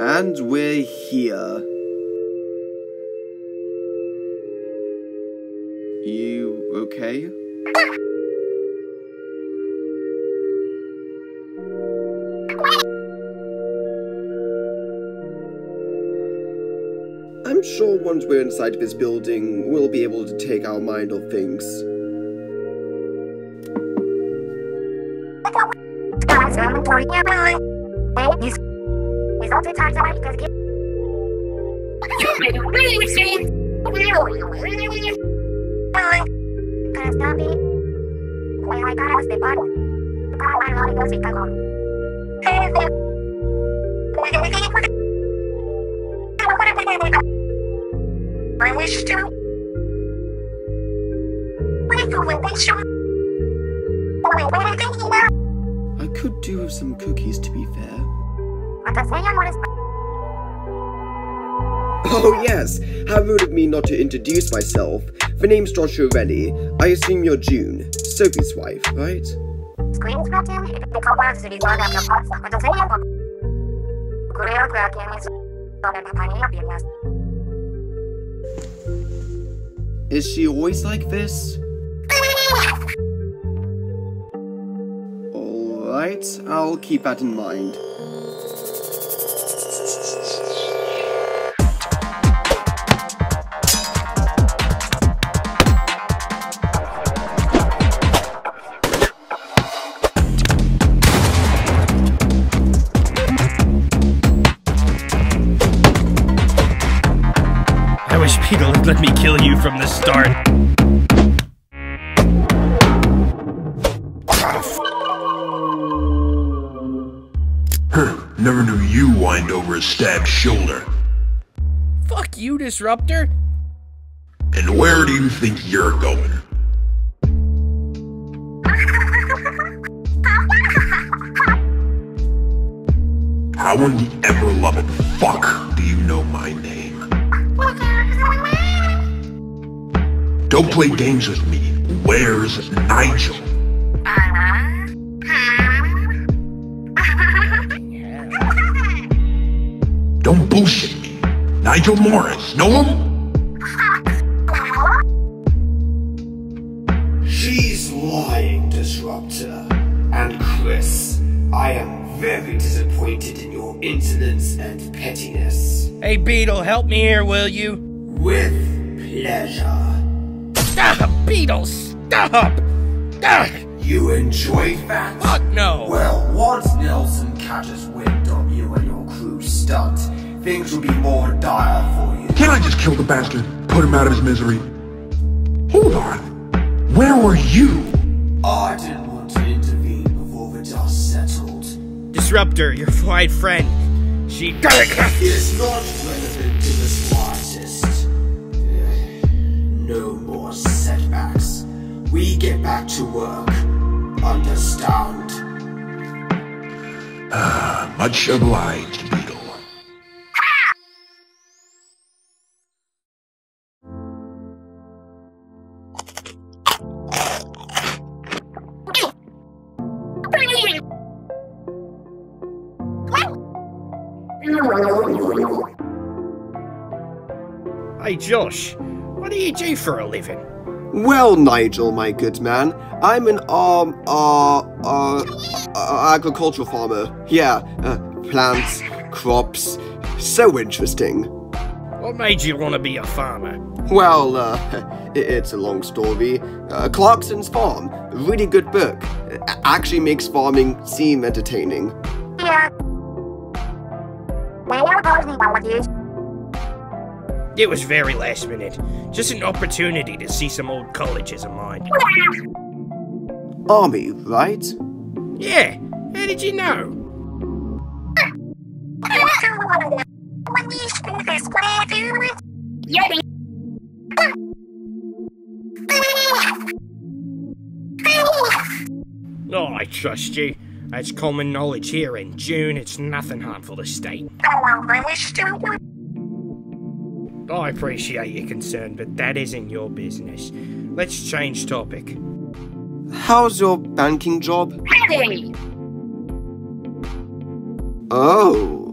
And we're here. You okay? I'm sure once we're inside this building, we'll be able to take our mind off things. I wish to. I could do with some cookies, to be fair. Oh yes, how rude of me not to introduce myself. The name's Joshua Rennie. I assume you're June, Sophie's wife, right? Is she always like this? Alright, I'll keep that in mind. Beetle would let me kill you from the start. Never knew you whined over a stabbed shoulder. Fuck you, Disruptor. And where do you think you're going? How in the ever-loving fuck do you know my name? Don't play games with me. Where's Nigel? Don't bullshit me. Nigel Morris, know him? She's lying, Disruptor. And Chris, I am very disappointed in your insolence and pettiness. Hey Beetle, help me here, will you? With pleasure. Stop, Beetle, stop! You enjoyed that? Fuck no! Well, once Nelson catches wind of you and your crew stunt, things will be more dire for you. Can't I just kill the bastard? Put him out of his misery? Hold on. Where were you? I didn't want to intervene before the dust settled. Disruptor, your flight friend. She is not relevant to the slightest. No more setbacks. We get back to work. Understand? Much obliged, Beetle. Hey Josh, what do you do for a living? Well, Nigel, my good man, I'm an, agricultural farmer. Yeah, plants, crops, so interesting. What made you want to be a farmer? Well, it's a long story. Clarkson's Farm, a really good book. Actually makes farming seem entertaining. It was very last minute. Just an opportunity to see some old colleges of mine. Army, right? Yeah, how did you know? Oh, I trust you. That's common knowledge here in June. It's nothing harmful to state. I appreciate your concern, but that isn't your business. Let's change topic. How's your banking job? Oh,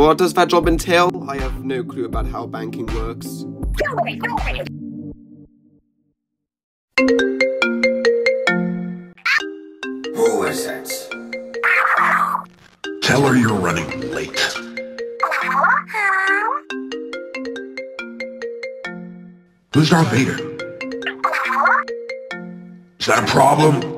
what does that job entail? I have no clue about how banking works. Who is it? Tell her you're running late. Who's Darth Vader? Is that a problem?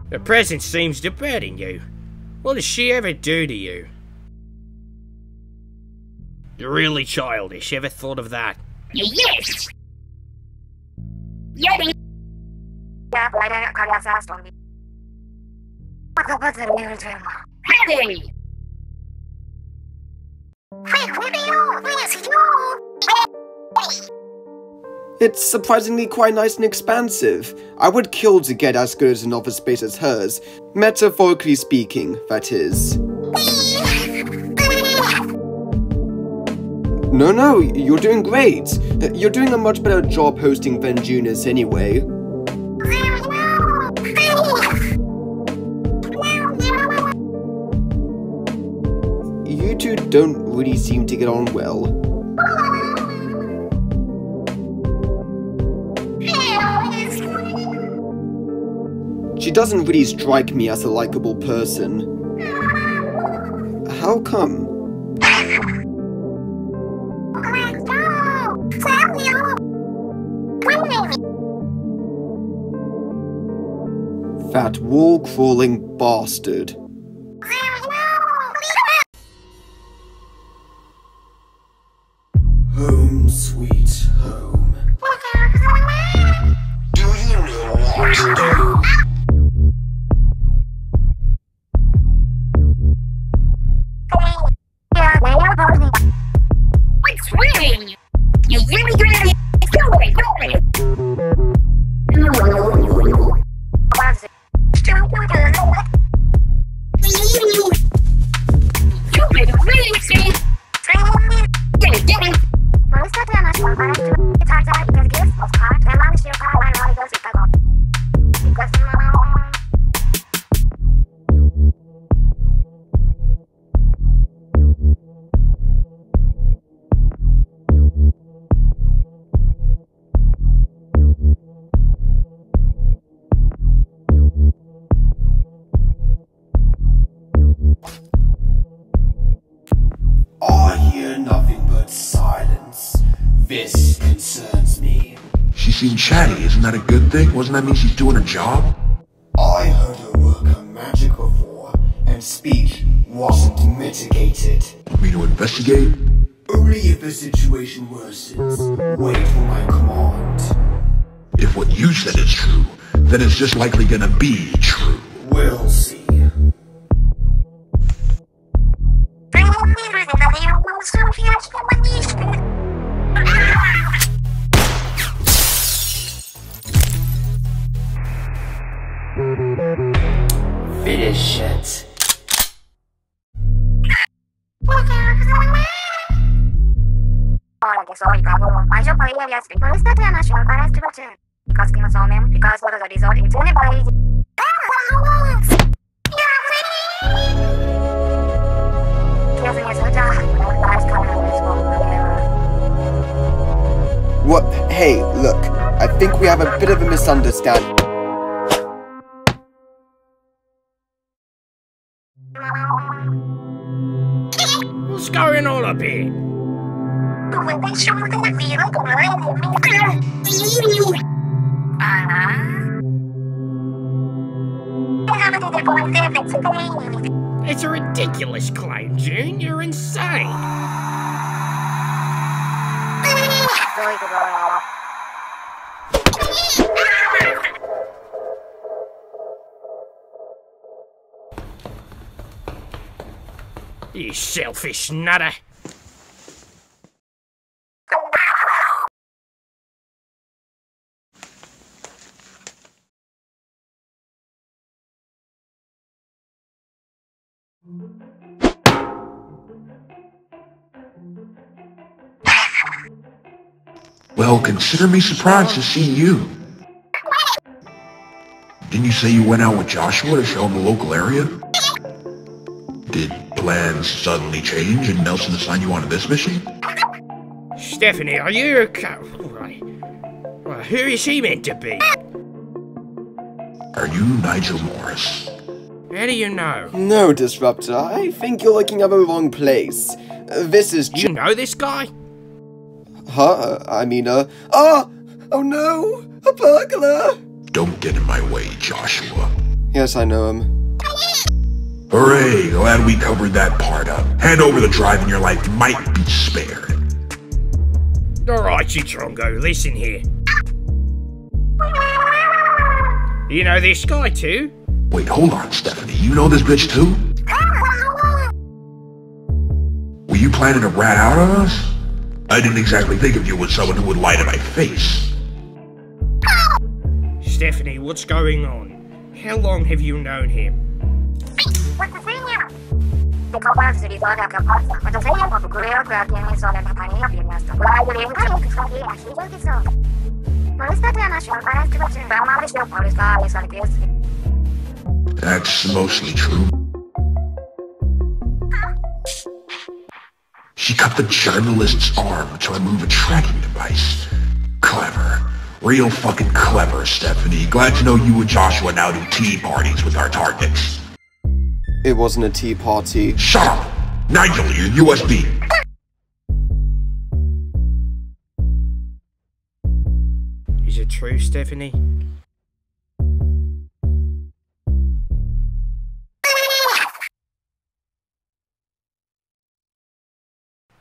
The present seems to burden you. What does she ever do to you? You're really childish. Ever thought of that? Yes! It's surprisingly quite nice and expansive. I would kill to get as good as an office space as hers. Metaphorically speaking, that is. No, you're doing great. You're doing a much better job hosting than Junius anyway. You two don't really seem to get on well. She doesn't really strike me as a likable person. How come? That wall-crawling bastard. Home sweet home. Do you know what to do? What's wrong? You really good? Go away. This concerns me. She seemed chatty, isn't that a good thing? Doesn't that mean she's doing her job? I heard her work her magic before, and speech wasn't mitigated. Want me to investigate? Only if the situation worsens. Wait for my command. If what you said is true, then it's just likely gonna be true. We'll see. Sophie, What? Hey, look. I think we have a bit of a misunderstanding. What's going on up here? It's a ridiculous claim, June. You're insane. You selfish nutter. Well, consider me surprised to see you. Didn't you say you went out with Joshua to show him the local area? Did plans suddenly change and Nelson assigned you onto this mission? Stephanie, are you okay? Right. Well, who is he meant to be? Are you Nigel Morris? How do you know? No, Disruptor. I think you're looking at the wrong place. This is You know this guy? Huh? Oh no! A burglar! Don't get in my way, Joshua. Yes, I know him. Hooray, glad we covered that part up. Hand over the drive and your life might be spared. Alright, you Trongo, listen here. You know this guy too? Wait, hold on, Stephanie. You know this bitch too? Were you planning to rat out on us? I didn't exactly think of you as someone who would lie to my face. Stephanie, what's going on? How long have you known him? That's mostly true. She cut the journalist's arm to remove a tracking device. Clever. Real fucking clever, Stephanie. Glad to know you and Joshua now do tea parties with our targets. It wasn't a tea party. Shut up! Nigel, your USB. Is it true, Stephanie?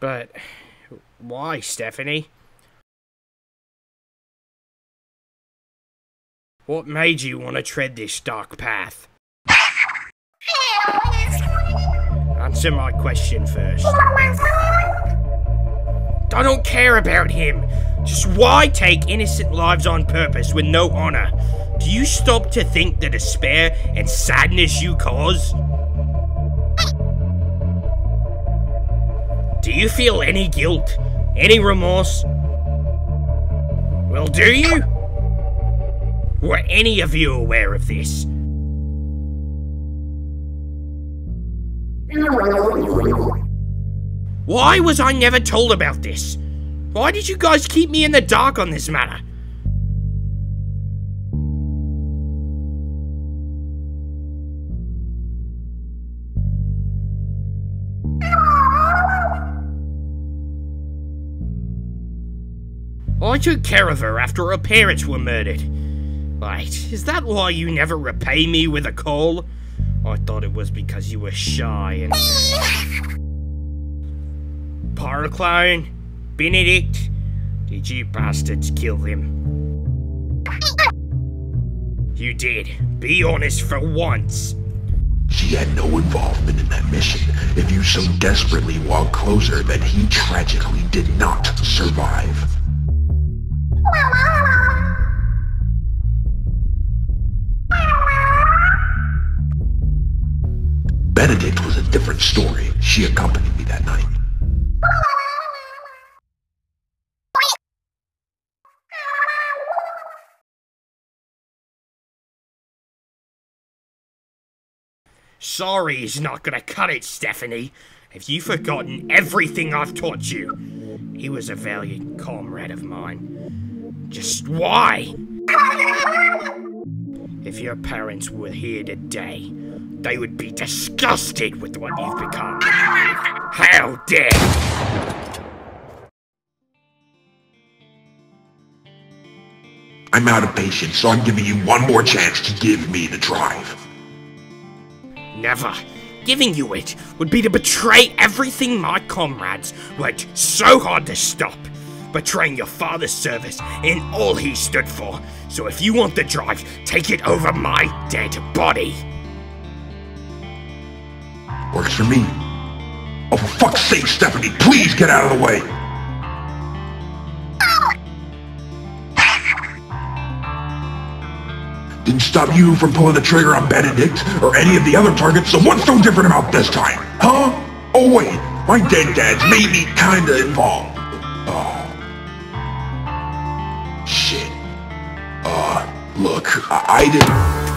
But why, Stephanie? What made you want to tread this dark path? Answer my question first. I don't care about him. Just why take innocent lives on purpose with no honor? Do you stop to think the despair and sadness you cause? Do you feel any guilt? Any remorse? Well, do you? Were any of you aware of this? Why was I never told about this? Why did you guys keep me in the dark on this matter? I took care of her after her parents were murdered. Wait, is that why you never repay me with a call? I thought it was because you were shy and... Paraclone? Benedict? Did you bastards kill them? You did. Be honest for once. She had no involvement in that mission. If you so desperately walked closer that he tragically did not survive. Benedict was a different story. She accompanied me that night. Sorry is not gonna cut it, Stephanie. Have you forgotten everything I've taught you? He was a valiant comrade of mine. Just why? If your parents were here today, they would be disgusted with what you've become. How dare! I'm out of patience, so I'm giving you one more chance to give me the drive. Never. Giving you it would be to betray everything my comrades worked so hard to stop. Betraying your father's service and all he stood for. So if you want the drive, take it over my dead body. Works for me. Oh, for fuck's sake, Stephanie, please get out of the way! Didn't stop you from pulling the trigger on Benedict, or any of the other targets, so what's so different about this time? Huh? Oh wait, my dead dad's maybe kinda involved. Oh. Shit. Look, I didn't...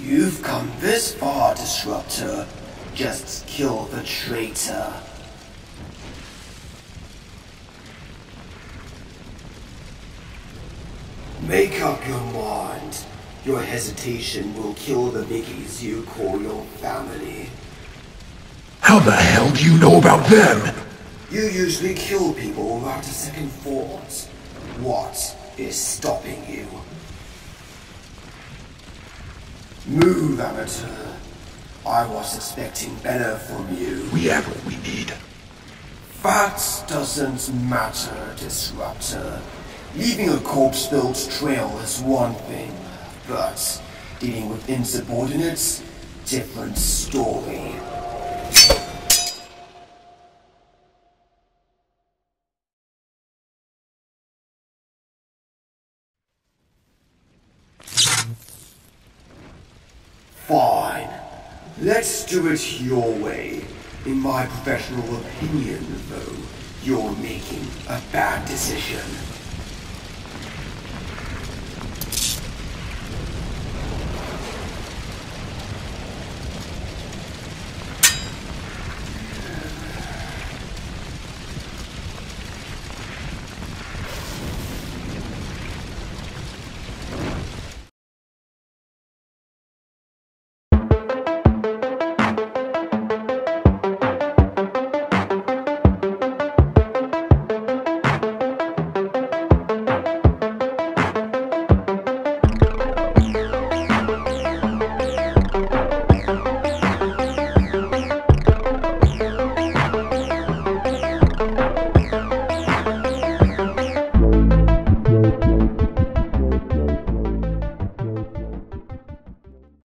You've come this far, Disruptor. Just kill the traitor. Make up your mind. Your hesitation will kill the biggies you call your family. How the hell do you know about them? You usually kill people without a second thought. What is stopping you? Move, amateur. I was expecting better from you. We have what we need. That doesn't matter, Disruptor. Leaving a corpse-filled trail is one thing, but dealing with insubordinates, different story. Fine. Let's do it your way. In my professional opinion, though, you're making a bad decision.